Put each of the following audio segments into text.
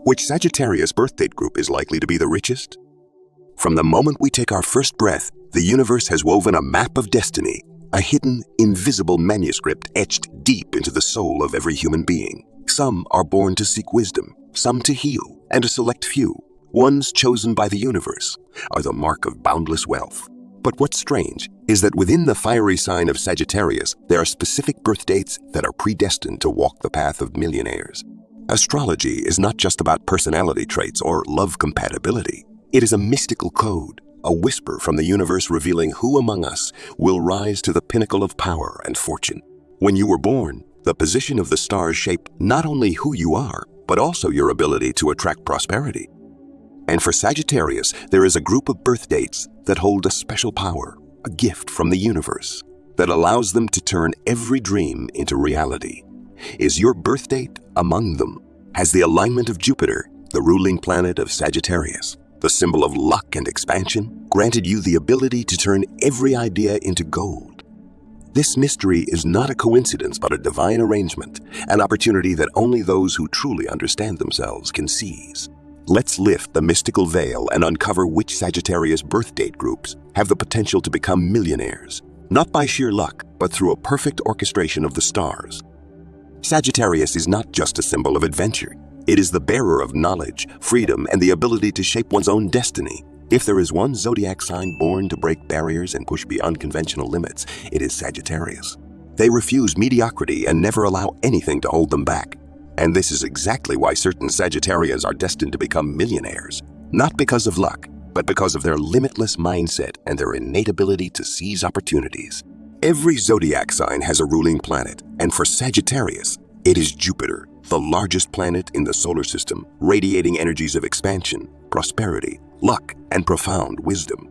Which Sagittarius birthdate group is likely to be the richest? From the moment we take our first breath, the universe has woven a map of destiny, a hidden, invisible manuscript etched deep into the soul of every human being. Some are born to seek wisdom, some to heal, and a select few, ones chosen by the universe, are the mark of boundless wealth. But what's strange is that within the fiery sign of Sagittarius, there are specific birth dates that are predestined to walk the path of millionaires. Astrology is not just about personality traits or love compatibility. It is a mystical code, a whisper from the universe revealing who among us will rise to the pinnacle of power and fortune. When you were born, the position of the stars shaped not only who you are, but also your ability to attract prosperity. And for Sagittarius, there is a group of birth dates that hold a special power, a gift from the universe, that allows them to turn every dream into reality. Is your birth date among them? Has the alignment of Jupiter, the ruling planet of Sagittarius, the symbol of luck and expansion, granted you the ability to turn every idea into gold? This mystery is not a coincidence but a divine arrangement, an opportunity that only those who truly understand themselves can seize. Let's lift the mystical veil and uncover which Sagittarius birth date groups have the potential to become millionaires, not by sheer luck, but through a perfect orchestration of the stars. Sagittarius is not just a symbol of adventure. It is the bearer of knowledge, freedom, and the ability to shape one's own destiny. If there is one zodiac sign born to break barriers and push beyond conventional limits, it is Sagittarius. They refuse mediocrity and never allow anything to hold them back. And this is exactly why certain Sagittarians are destined to become millionaires, not because of luck, but because of their limitless mindset and their innate ability to seize opportunities. Every zodiac sign has a ruling planet, and for Sagittarius, it is Jupiter, the largest planet in the solar system, radiating energies of expansion, prosperity, luck, and profound wisdom.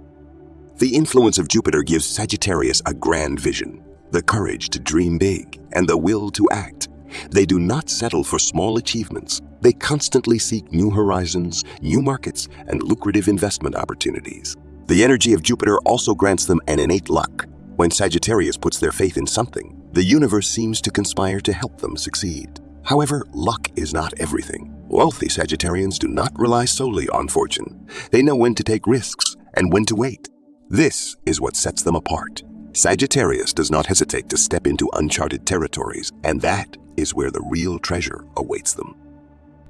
The influence of Jupiter gives Sagittarius a grand vision, the courage to dream big, and the will to act. They do not settle for small achievements. They constantly seek new horizons, new markets, and lucrative investment opportunities. The energy of Jupiter also grants them an innate luck. When Sagittarius puts their faith in something, the universe seems to conspire to help them succeed. However, luck is not everything. Wealthy Sagittarians do not rely solely on fortune. They know when to take risks and when to wait. This is what sets them apart. Sagittarius does not hesitate to step into uncharted territories, and that is where the real treasure awaits them.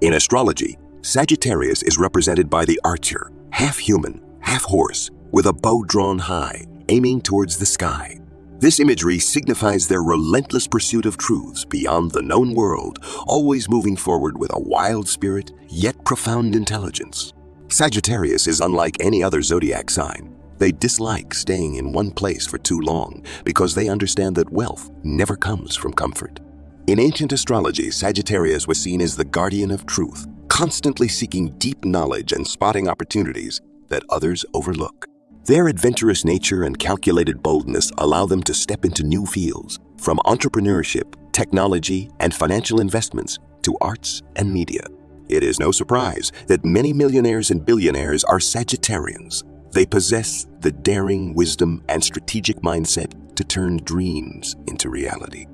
In astrology, Sagittarius is represented by the archer, half human, half horse, with a bow drawn high, aiming towards the sky. This imagery signifies their relentless pursuit of truths beyond the known world, always moving forward with a wild spirit, yet profound intelligence. Sagittarius is unlike any other zodiac sign. They dislike staying in one place for too long because they understand that wealth never comes from comfort. In ancient astrology, Sagittarius was seen as the guardian of truth, constantly seeking deep knowledge and spotting opportunities that others overlook. Their adventurous nature and calculated boldness allow them to step into new fields, from entrepreneurship, technology, and financial investments to arts and media. It is no surprise that many millionaires and billionaires are Sagittarians. They possess the daring, wisdom, and strategic mindset to turn dreams into reality.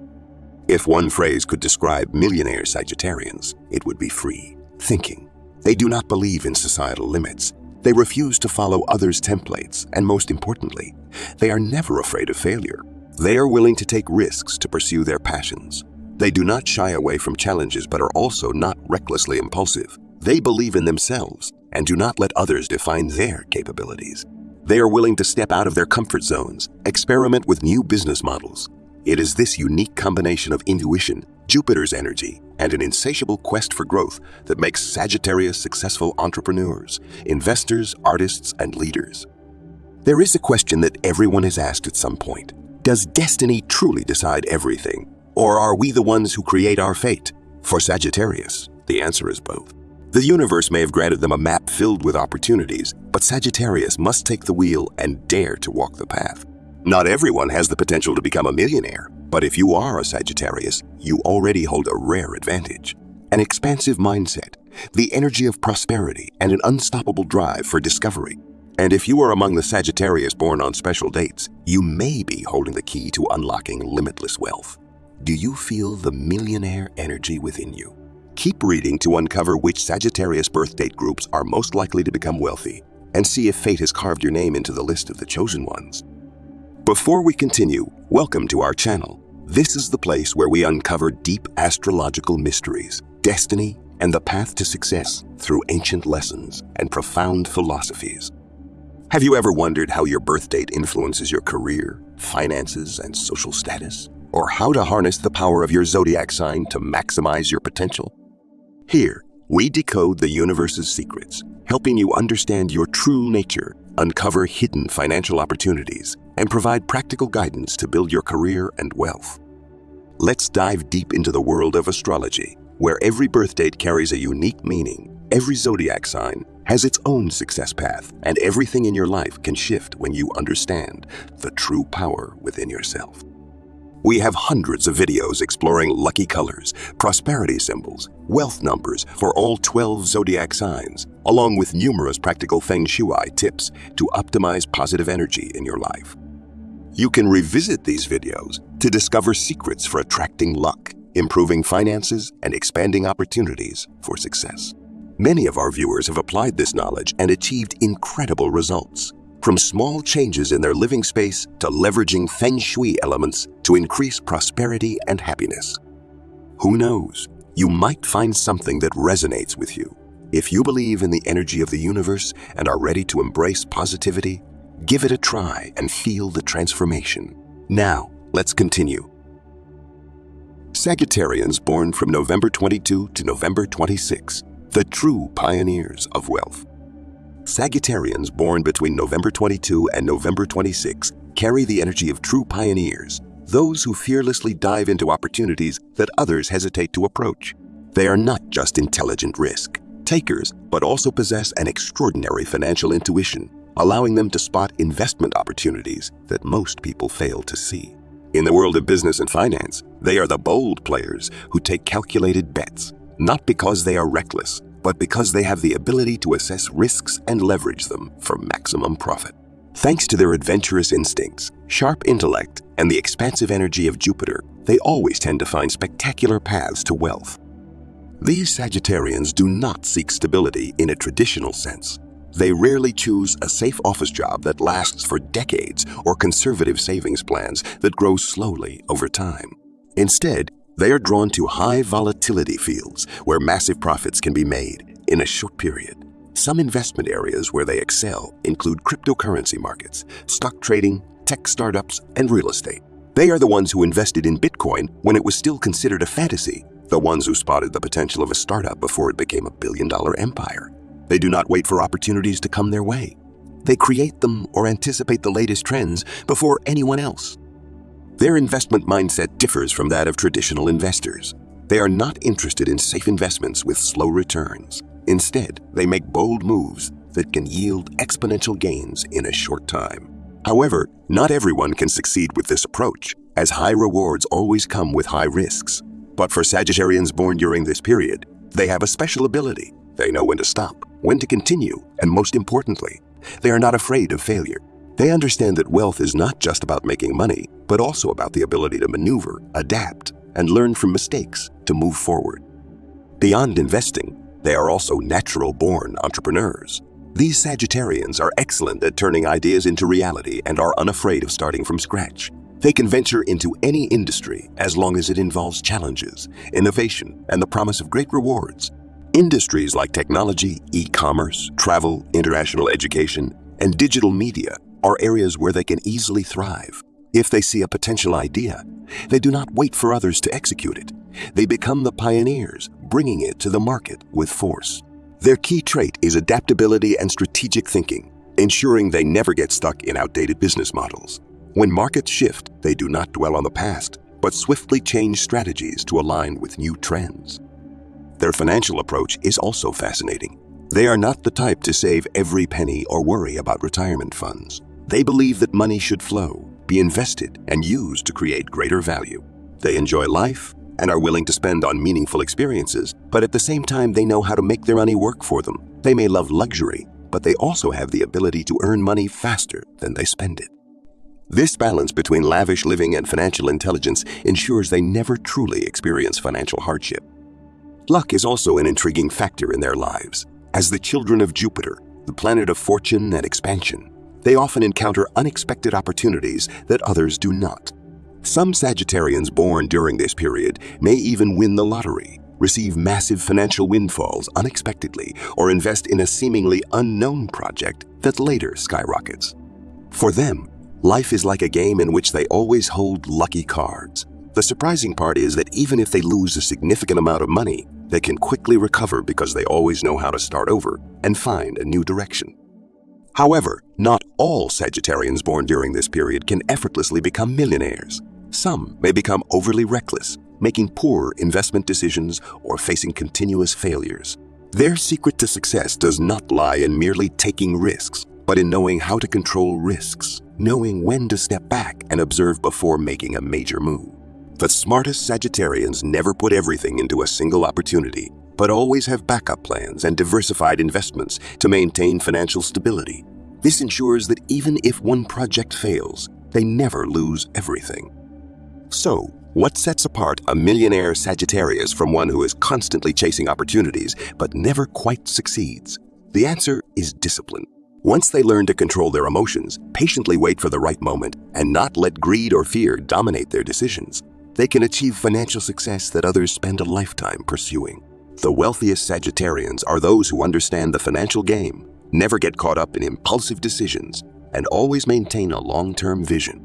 If one phrase could describe millionaire Sagittarians, it would be free thinking. They do not believe in societal limits. They refuse to follow others' templates, and most importantly, they are never afraid of failure. They are willing to take risks to pursue their passions. They do not shy away from challenges but are also not recklessly impulsive. They believe in themselves and do not let others define their capabilities. They are willing to step out of their comfort zones, experiment with new business models. It is this unique combination of intuition, Jupiter's energy, and an insatiable quest for growth that makes Sagittarius successful entrepreneurs, investors, artists, and leaders. There is a question that everyone has asked at some point. Does destiny truly decide everything? Or are we the ones who create our fate? For Sagittarius, the answer is both. The universe may have granted them a map filled with opportunities, but Sagittarius must take the wheel and dare to walk the path. Not everyone has the potential to become a millionaire, but if you are a Sagittarius, you already hold a rare advantage. An expansive mindset, the energy of prosperity, and an unstoppable drive for discovery. And if you are among the Sagittarius born on special dates, you may be holding the key to unlocking limitless wealth. Do you feel the millionaire energy within you? Keep reading to uncover which Sagittarius birth date groups are most likely to become wealthy, and see if fate has carved your name into the list of the chosen ones. Before we continue, welcome to our channel. This is the place where we uncover deep astrological mysteries, destiny, and the path to success through ancient lessons and profound philosophies. Have you ever wondered how your birth date influences your career, finances, and social status? Or how to harness the power of your zodiac sign to maximize your potential? Here, we decode the universe's secrets, helping you understand your true nature, uncover hidden financial opportunities, and provide practical guidance to build your career and wealth. Let's dive deep into the world of astrology, where every birth date carries a unique meaning. Every zodiac sign has its own success path, and everything in your life can shift when you understand the true power within yourself. We have hundreds of videos exploring lucky colors, prosperity symbols, wealth numbers for all 12 zodiac signs, along with numerous practical feng shui tips to optimize positive energy in your life. You can revisit these videos to discover secrets for attracting luck, improving finances, and expanding opportunities for success. Many of our viewers have applied this knowledge and achieved incredible results. From small changes in their living space to leveraging feng shui elements to increase prosperity and happiness. Who knows? You might find something that resonates with you. If you believe in the energy of the universe and are ready to embrace positivity, give it a try and feel the transformation. Now, let's continue. Sagittarians born from November 22 to November 26, the true pioneers of wealth. Sagittarians born between November 22 and November 26 carry the energy of true pioneers, those who fearlessly dive into opportunities that others hesitate to approach. They are not just intelligent risk takers, but also possess an extraordinary financial intuition, allowing them to spot investment opportunities that most people fail to see. In the world of business and finance, they are the bold players who take calculated bets, not because they are reckless, but because they have the ability to assess risks and leverage them for maximum profit. Thanks to their adventurous instincts, sharp intellect, and the expansive energy of Jupiter, they always tend to find spectacular paths to wealth. These Sagittarians do not seek stability in a traditional sense. They rarely choose a safe office job that lasts for decades or conservative savings plans that grow slowly over time. Instead, they are drawn to high volatility fields where massive profits can be made in a short period. Some investment areas where they excel include cryptocurrency markets, stock trading, tech startups, and real estate. They are the ones who invested in Bitcoin when it was still considered a fantasy, the ones who spotted the potential of a startup before it became a billion-dollar empire. They do not wait for opportunities to come their way. They create them or anticipate the latest trends before anyone else. Their investment mindset differs from that of traditional investors. They are not interested in safe investments with slow returns. Instead, they make bold moves that can yield exponential gains in a short time. However, not everyone can succeed with this approach, as high rewards always come with high risks. But for Sagittarians born during this period, they have a special ability. They know when to stop, when to continue, and most importantly, they are not afraid of failure. They understand that wealth is not just about making money, but also about the ability to maneuver, adapt, and learn from mistakes to move forward. Beyond investing, they are also natural-born entrepreneurs. These Sagittarians are excellent at turning ideas into reality and are unafraid of starting from scratch. They can venture into any industry as long as it involves challenges, innovation, and the promise of great rewards. Industries like technology, e-commerce, travel, international education, and digital media are areas where they can easily thrive. If they see a potential idea, they do not wait for others to execute it. They become the pioneers, bringing it to the market with force. Their key trait is adaptability and strategic thinking, ensuring they never get stuck in outdated business models. When markets shift, they do not dwell on the past, but swiftly change strategies to align with new trends. Their financial approach is also fascinating. They are not the type to save every penny or worry about retirement funds. They believe that money should flow, be invested, and used to create greater value. They enjoy life and are willing to spend on meaningful experiences, but at the same time they know how to make their money work for them. They may love luxury, but they also have the ability to earn money faster than they spend it. This balance between lavish living and financial intelligence ensures they never truly experience financial hardship. Luck is also an intriguing factor in their lives. As the children of Jupiter, the planet of fortune and expansion, they often encounter unexpected opportunities that others do not. Some Sagittarians born during this period may even win the lottery, receive massive financial windfalls unexpectedly, or invest in a seemingly unknown project that later skyrockets. For them, life is like a game in which they always hold lucky cards. The surprising part is that even if they lose a significant amount of money, they can quickly recover because they always know how to start over and find a new direction. However, not all Sagittarians born during this period can effortlessly become millionaires. Some may become overly reckless, making poor investment decisions or facing continuous failures. Their secret to success does not lie in merely taking risks, but in knowing how to control risks, knowing when to step back and observe before making a major move. The smartest Sagittarians never put everything into a single opportunity, but always have backup plans and diversified investments to maintain financial stability. This ensures that even if one project fails, they never lose everything. So, what sets apart a millionaire Sagittarius from one who is constantly chasing opportunities but never quite succeeds? The answer is discipline. Once they learn to control their emotions, patiently wait for the right moment, and not let greed or fear dominate their decisions, they can achieve financial success that others spend a lifetime pursuing. The wealthiest Sagittarians are those who understand the financial game, never get caught up in impulsive decisions, and always maintain a long-term vision.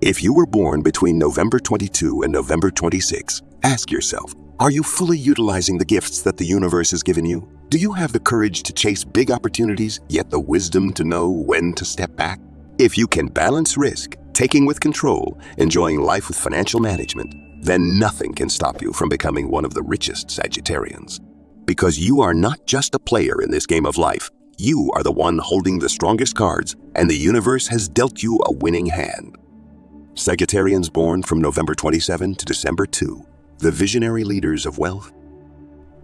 If you were born between November 22 and November 26, ask yourself, are you fully utilizing the gifts that the universe has given you? Do you have the courage to chase big opportunities, yet the wisdom to know when to step back? If you can balance risk, taking with control, enjoying life with financial management, then nothing can stop you from becoming one of the richest Sagittarians. Because you are not just a player in this game of life, you are the one holding the strongest cards, and the universe has dealt you a winning hand. Sagittarians born from November 27 to December 2, the visionary leaders of wealth.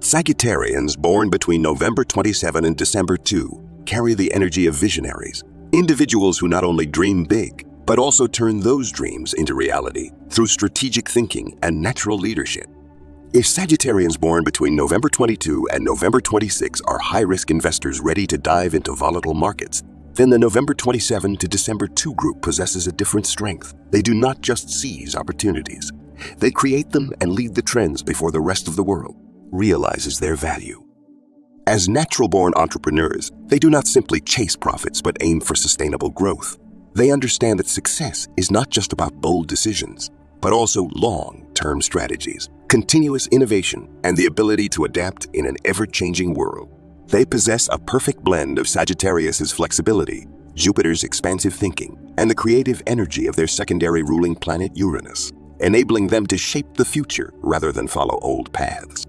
Sagittarians born between November 27 and December 2 carry the energy of visionaries, individuals who not only dream big, but also turn those dreams into reality through strategic thinking and natural leadership. If Sagittarians born between November 22 and November 26 are high-risk investors ready to dive into volatile markets, then the November 27 to December 2 group possesses a different strength. They do not just seize opportunities. They create them and lead the trends before the rest of the world realizes their value. As natural-born entrepreneurs, they do not simply chase profits but aim for sustainable growth. They understand that success is not just about bold decisions, but also long-term strategies, continuous innovation, and the ability to adapt in an ever-changing world. They possess a perfect blend of Sagittarius's flexibility, Jupiter's expansive thinking, and the creative energy of their secondary ruling planet Uranus, enabling them to shape the future rather than follow old paths.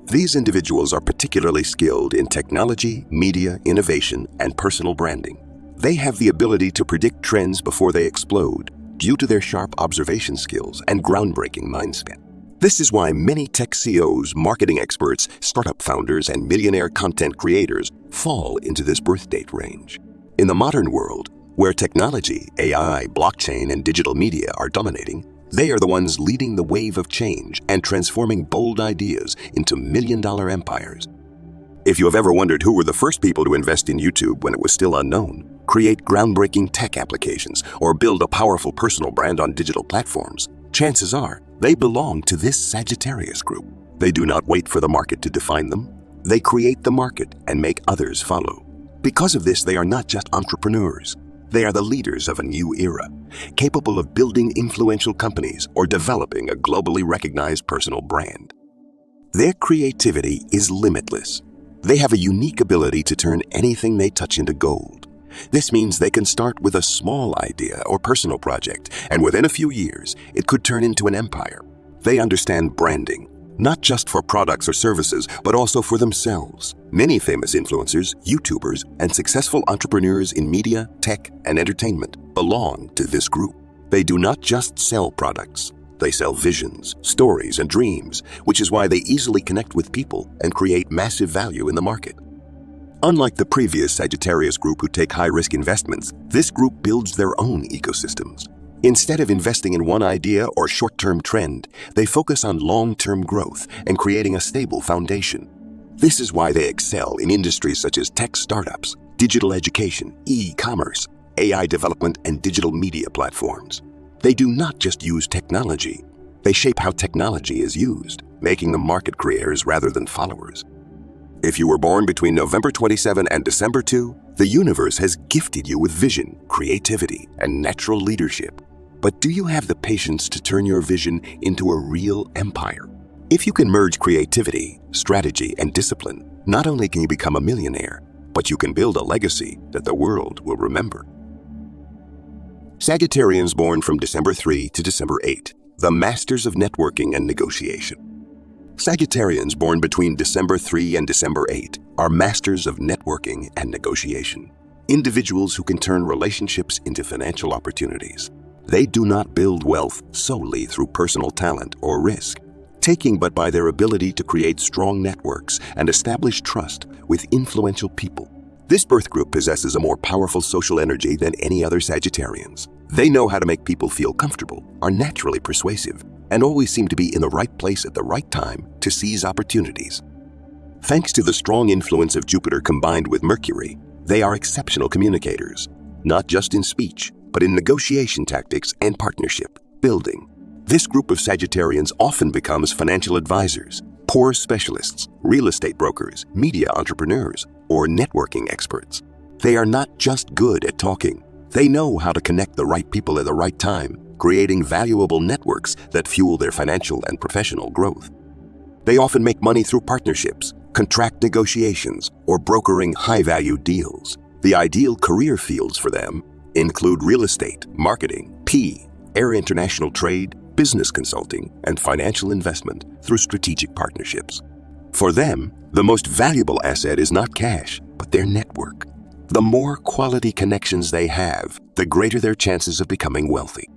These individuals are particularly skilled in technology, media, innovation, and personal branding. They have the ability to predict trends before they explode due to their sharp observation skills and groundbreaking mindset. This is why many tech CEOs, marketing experts, startup founders, and millionaire content creators fall into this birth date range. In the modern world, where technology, AI, blockchain, and digital media are dominating, they are the ones leading the wave of change and transforming bold ideas into million-dollar empires. If you have ever wondered who were the first people to invest in YouTube when it was still unknown, create groundbreaking tech applications, or build a powerful personal brand on digital platforms, chances are they belong to this Sagittarius group. They do not wait for the market to define them. They create the market and make others follow. Because of this, they are not just entrepreneurs. They are the leaders of a new era, capable of building influential companies or developing a globally recognized personal brand. Their creativity is limitless. They have a unique ability to turn anything they touch into gold. This means they can start with a small idea or personal project, and within a few years, it could turn into an empire. They understand branding, not just for products or services, but also for themselves. Many famous influencers, YouTubers, and successful entrepreneurs in media, tech, and entertainment belong to this group. They do not just sell products. They sell visions, stories, and dreams, which is why they easily connect with people and create massive value in the market. Unlike the previous Sagittarius group who take high-risk investments, this group builds their own ecosystems. Instead of investing in one idea or short-term trend, they focus on long-term growth and creating a stable foundation. This is why they excel in industries such as tech startups, digital education, e-commerce, AI development, and digital media platforms. They do not just use technology, they shape how technology is used, making them market creators rather than followers. If you were born between November 27 and December 2, the universe has gifted you with vision, creativity, and natural leadership. But do you have the patience to turn your vision into a real empire? If you can merge creativity, strategy, and discipline, not only can you become a millionaire, but you can build a legacy that the world will remember. Sagittarians born from December 3 to December 8, the masters of networking and negotiation. Sagittarians born between December 3 and December 8 are masters of networking and negotiation, individuals who can turn relationships into financial opportunities. They do not build wealth solely through personal talent or risk, taking but by their ability to create strong networks and establish trust with influential people. This birth group possesses a more powerful social energy than any other Sagittarians. They know how to make people feel comfortable, are naturally persuasive, and always seem to be in the right place at the right time to seize opportunities. Thanks to the strong influence of Jupiter combined with Mercury, they are exceptional communicators, not just in speech, but in negotiation tactics and partnership building. This group of Sagittarians often becomes financial advisors, poor specialists, real estate brokers, media entrepreneurs, or networking experts. They are not just good at talking. They know how to connect the right people at the right time, creating valuable networks that fuel their financial and professional growth. They often make money through partnerships, contract negotiations, or brokering high-value deals. The ideal career fields for them include real estate, marketing, air international trade, business consulting, and financial investment through strategic partnerships. For them, the most valuable asset is not cash, but their network. The more quality connections they have, the greater their chances of becoming wealthy.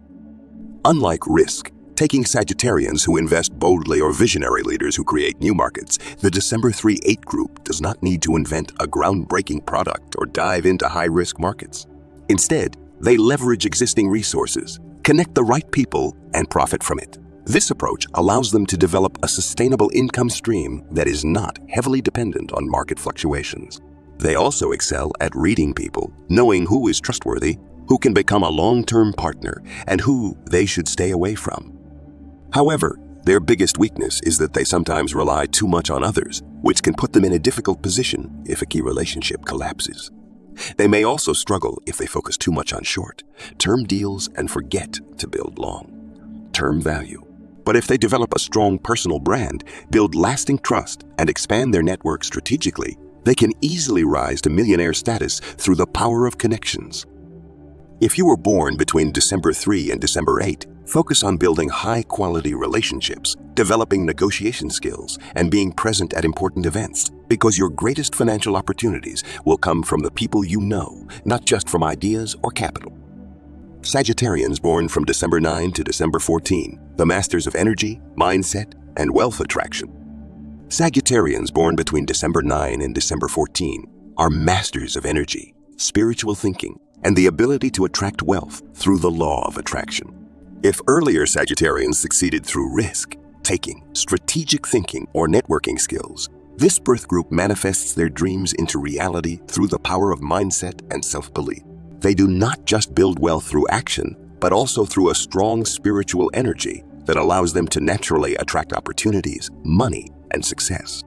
Unlike risk, taking Sagittarians who invest boldly or visionary leaders who create new markets, the December 3-8 group does not need to invent a groundbreaking product or dive into high-risk markets. Instead, they leverage existing resources, connect the right people, and profit from it. This approach allows them to develop a sustainable income stream that is not heavily dependent on market fluctuations. They also excel at reading people, knowing who is trustworthy, who can become a long-term partner, and who they should stay away from. However, their biggest weakness is that they sometimes rely too much on others, which can put them in a difficult position if a key relationship collapses. They may also struggle if they focus too much on short-term deals and forget to build long-term value. But if they develop a strong personal brand, build lasting trust, and expand their network strategically, they can easily rise to millionaire status through the power of connections. If you were born between December 3 and December 8, focus on building high-quality relationships, developing negotiation skills, and being present at important events, because your greatest financial opportunities will come from the people you know, not just from ideas or capital. Sagittarians born from December 9 to December 14, the masters of energy, mindset, and wealth attraction. Sagittarians born between December 9 and December 14 are masters of energy, spiritual thinking, and the ability to attract wealth through the law of attraction. If earlier Sagittarians succeeded through risk, taking, strategic thinking, or networking skills, this birth group manifests their dreams into reality through the power of mindset and self-belief. They do not just build wealth through action, but also through a strong spiritual energy that allows them to naturally attract opportunities, money, and success.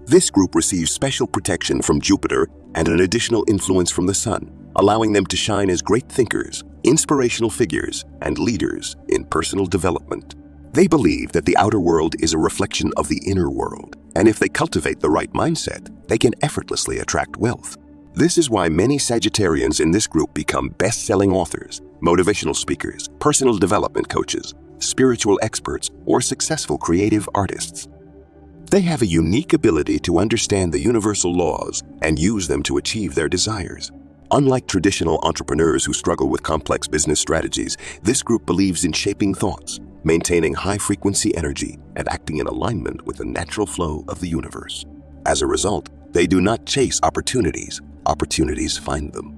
This group receives special protection from Jupiter and an additional influence from the Sun, allowing them to shine as great thinkers, inspirational figures, and leaders in personal development. They believe that the outer world is a reflection of the inner world, and if they cultivate the right mindset, they can effortlessly attract wealth. This is why many Sagittarians in this group become best-selling authors, motivational speakers, personal development coaches, spiritual experts, or successful creative artists. They have a unique ability to understand the universal laws and use them to achieve their desires. Unlike traditional entrepreneurs who struggle with complex business strategies, this group believes in shaping thoughts, maintaining high-frequency energy, and acting in alignment with the natural flow of the universe. As a result, they do not chase opportunities, opportunities find them.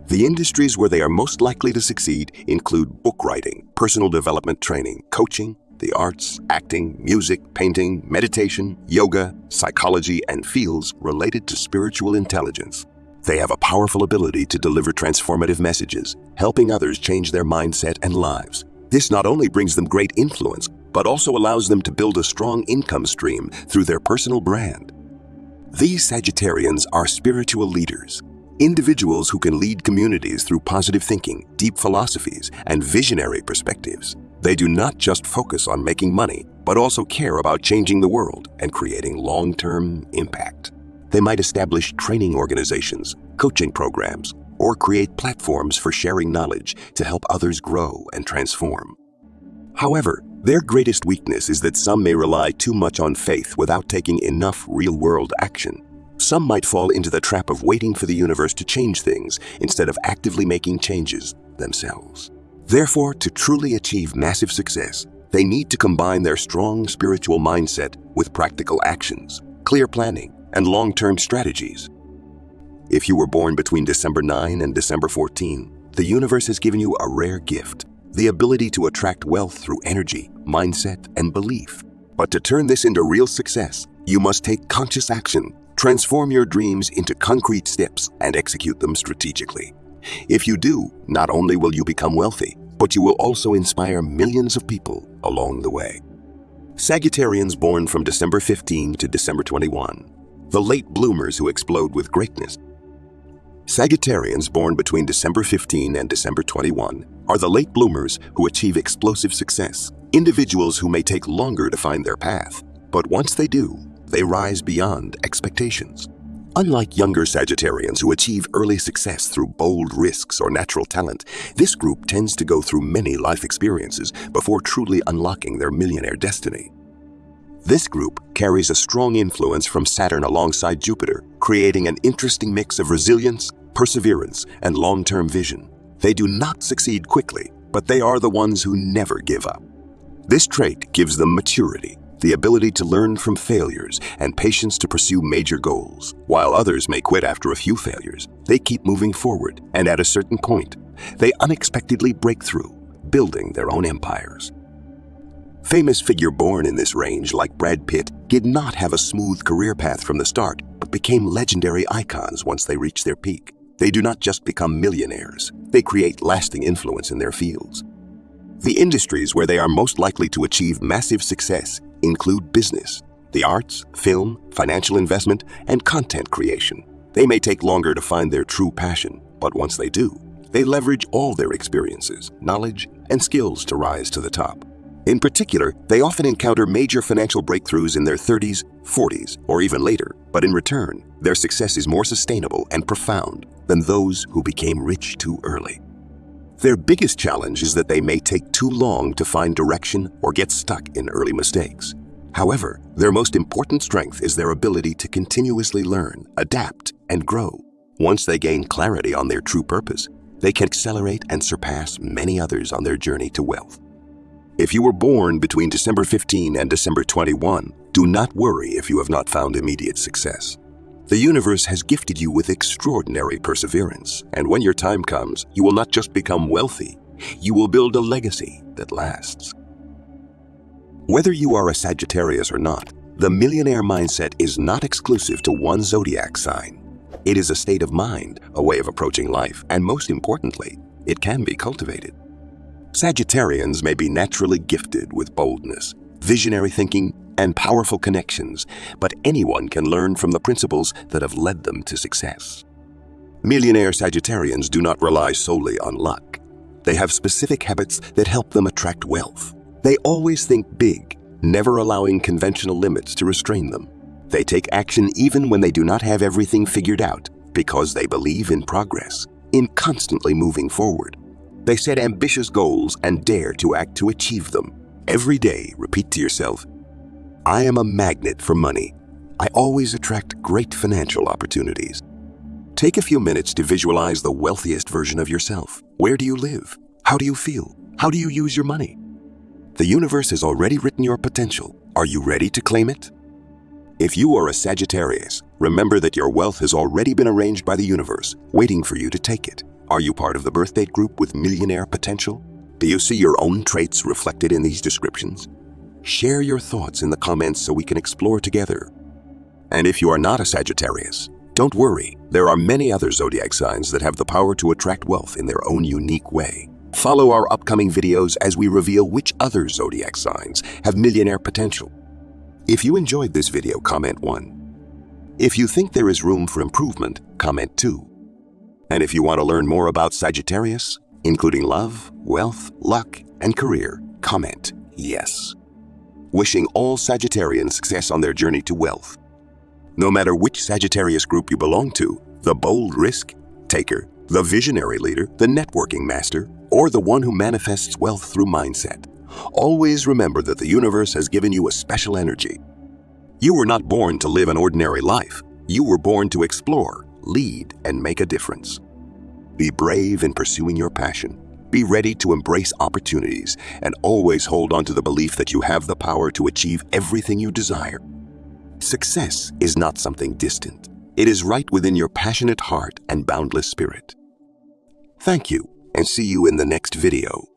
The industries where they are most likely to succeed include book writing, personal development training, coaching, the arts, acting, music, painting, meditation, yoga, psychology, and fields related to spiritual intelligence. They have a powerful ability to deliver transformative messages, helping others change their mindset and lives. This not only brings them great influence, but also allows them to build a strong income stream through their personal brand. These Sagittarians are spiritual leaders, individuals who can lead communities through positive thinking, deep philosophies, and visionary perspectives. They do not just focus on making money, but also care about changing the world and creating long-term impact. They might establish training organizations, coaching programs, or create platforms for sharing knowledge to help others grow and transform. However, their greatest weakness is that some may rely too much on faith without taking enough real-world action. Some might fall into the trap of waiting for the universe to change things instead of actively making changes themselves. Therefore, to truly achieve massive success, they need to combine their strong spiritual mindset with practical actions, clear planning, and long-term strategies. If you were born between December 9 and December 14, the universe has given you a rare gift, the ability to attract wealth through energy, mindset, and belief. But to turn this into real success, you must take conscious action, transform your dreams into concrete steps, and execute them strategically. If you do, not only will you become wealthy, but you will also inspire millions of people along the way. Sagittarians born from December 15 to December 21, the late bloomers who explode with greatness. Sagittarians born between December 15 and December 21 are the late bloomers who achieve explosive success, individuals who may take longer to find their path, but once they do, they rise beyond expectations. Unlike younger Sagittarians who achieve early success through bold risks or natural talent, this group tends to go through many life experiences before truly unlocking their millionaire destiny. This group carries a strong influence from Saturn alongside Jupiter, creating an interesting mix of resilience, perseverance, and long-term vision. They do not succeed quickly, but they are the ones who never give up. This trait gives them maturity, the ability to learn from failures, and patience to pursue major goals. While others may quit after a few failures, they keep moving forward, and at a certain point, they unexpectedly break through, building their own empires. Famous figure born in this range, like Brad Pitt, did not have a smooth career path from the start, but became legendary icons once they reached their peak. They do not just become millionaires, they create lasting influence in their fields. The industries where they are most likely to achieve massive success include business, the arts, film, financial investment, and content creation. They may take longer to find their true passion, but once they do, they leverage all their experiences, knowledge, and skills to rise to the top. In particular, they often encounter major financial breakthroughs in their 30s, 40s, or even later, but in return, their success is more sustainable and profound than those who became rich too early. Their biggest challenge is that they may take too long to find direction or get stuck in early mistakes. However, their most important strength is their ability to continuously learn, adapt, and grow. Once they gain clarity on their true purpose, they can accelerate and surpass many others on their journey to wealth. If you were born between December 15 and December 21, do not worry if you have not found immediate success. The universe has gifted you with extraordinary perseverance, and when your time comes, you will not just become wealthy, you will build a legacy that lasts. Whether you are a Sagittarius or not, the millionaire mindset is not exclusive to one zodiac sign. It is a state of mind, a way of approaching life, and most importantly, it can be cultivated. Sagittarians may be naturally gifted with boldness, visionary thinking, and powerful connections, but anyone can learn from the principles that have led them to success. Millionaire Sagittarians do not rely solely on luck. They have specific habits that help them attract wealth. They always think big, never allowing conventional limits to restrain them. They take action even when they do not have everything figured out, because they believe in progress, in constantly moving forward. They set ambitious goals and dare to act to achieve them. Every day, repeat to yourself, I am a magnet for money. I always attract great financial opportunities. Take a few minutes to visualize the wealthiest version of yourself. Where do you live? How do you feel? How do you use your money? The universe has already written your potential. Are you ready to claim it? If you are a Sagittarius, remember that your wealth has already been arranged by the universe, waiting for you to take it. Are you part of the birthdate group with millionaire potential? Do you see your own traits reflected in these descriptions? Share your thoughts in the comments so we can explore together. And if you are not a Sagittarius, don't worry, there are many other zodiac signs that have the power to attract wealth in their own unique way. Follow our upcoming videos as we reveal which other zodiac signs have millionaire potential. If you enjoyed this video, comment 1. If you think there is room for improvement, comment 2. And if you want to learn more about Sagittarius, including love, wealth, luck, and career, comment yes. Wishing all Sagittarians success on their journey to wealth. No matter which Sagittarius group you belong to, the bold risk taker, the visionary leader, the networking master, or the one who manifests wealth through mindset, always remember that the universe has given you a special energy. You were not born to live an ordinary life. You were born to explore, lead, and make a difference. Be brave in pursuing your passion. Be ready to embrace opportunities and always hold on to the belief that you have the power to achieve everything you desire. Success is not something distant. It is right within your passionate heart and boundless spirit. Thank you, and see you in the next video.